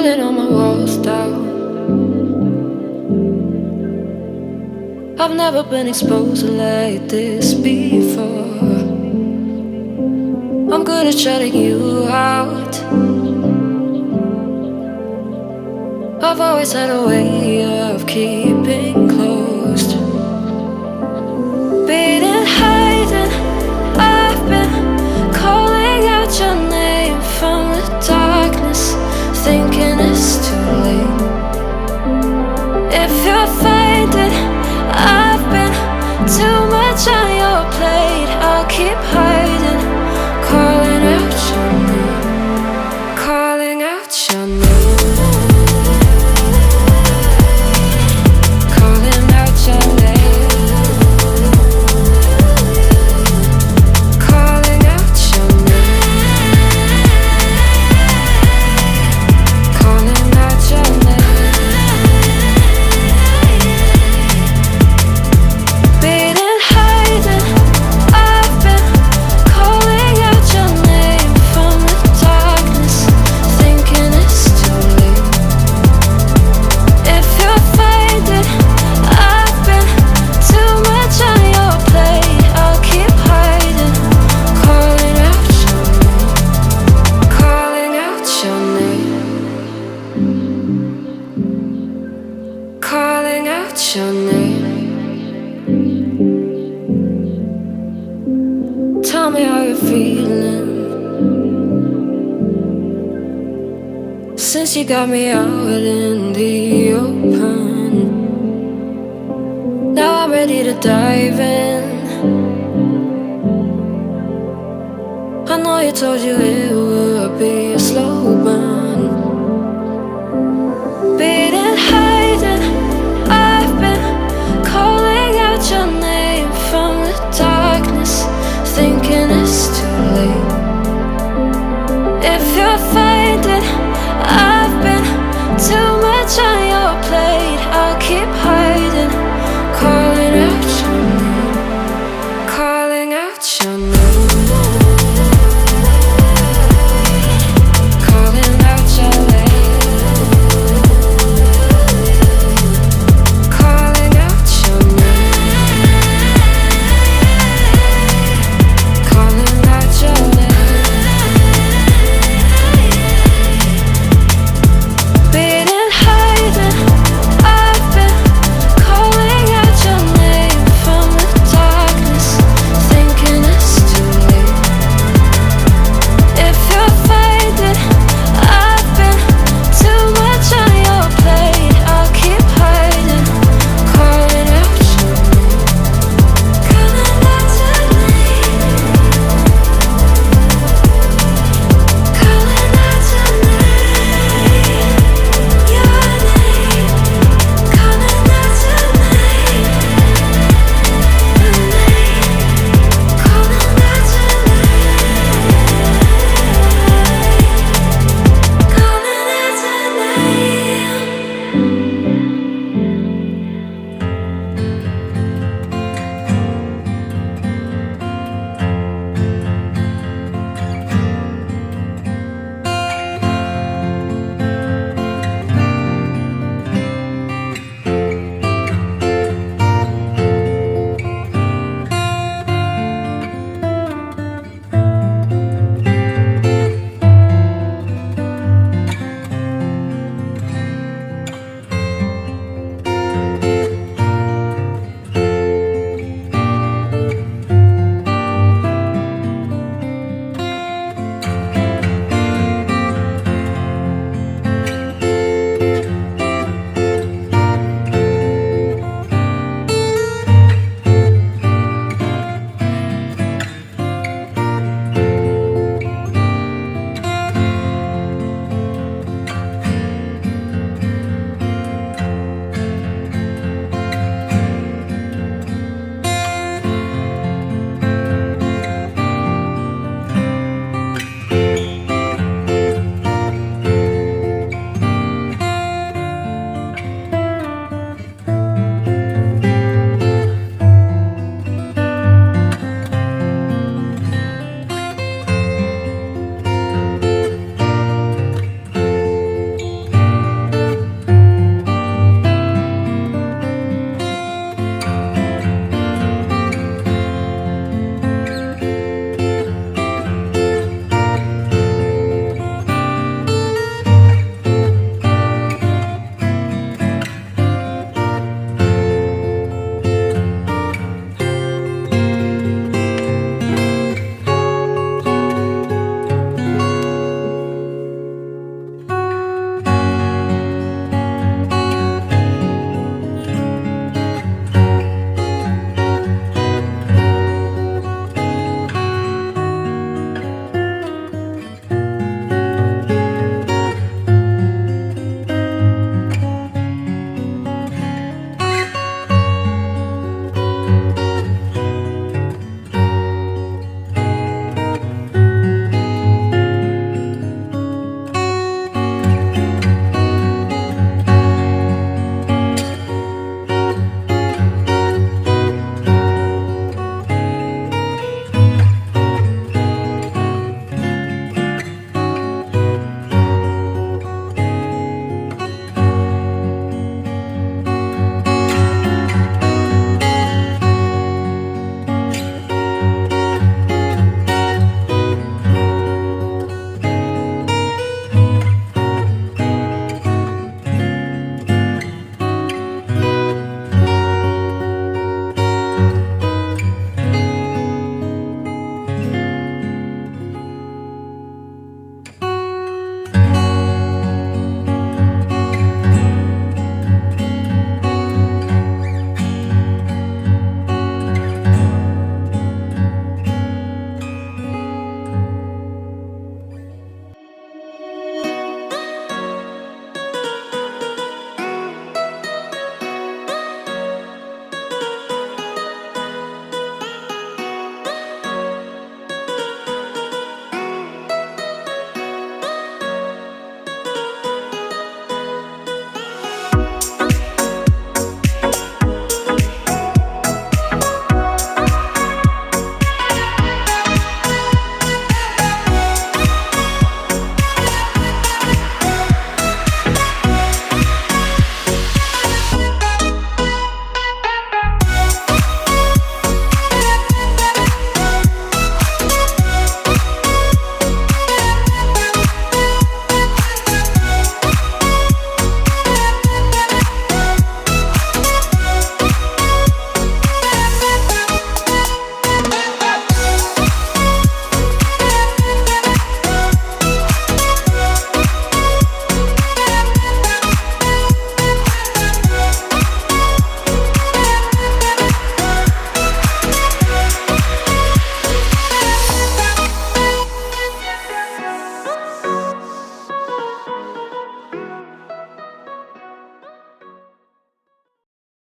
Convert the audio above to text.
pulling all my walls down. I've never been exposed like this before. I'm good at shutting you out. I've always had a way of keeping closed. Beating, hiding, I've been calling out your name from the darkness, thinking it's too late. If you're finding I've been too much on your plate, I'll keep hiding, calling out your name, calling out your name, calling out your name, calling out your name, calling out your name. Beating, hiding, I've been calling out your name from the darkness, thinking it's too late. If you're finding I've been too much on your plate, I'll keep hiding, calling out your name, calling out your name, calling out your name. Tell me how you're feeling since you got me out in the open. Now I'm ready to dive in. I know you told you it would be a slow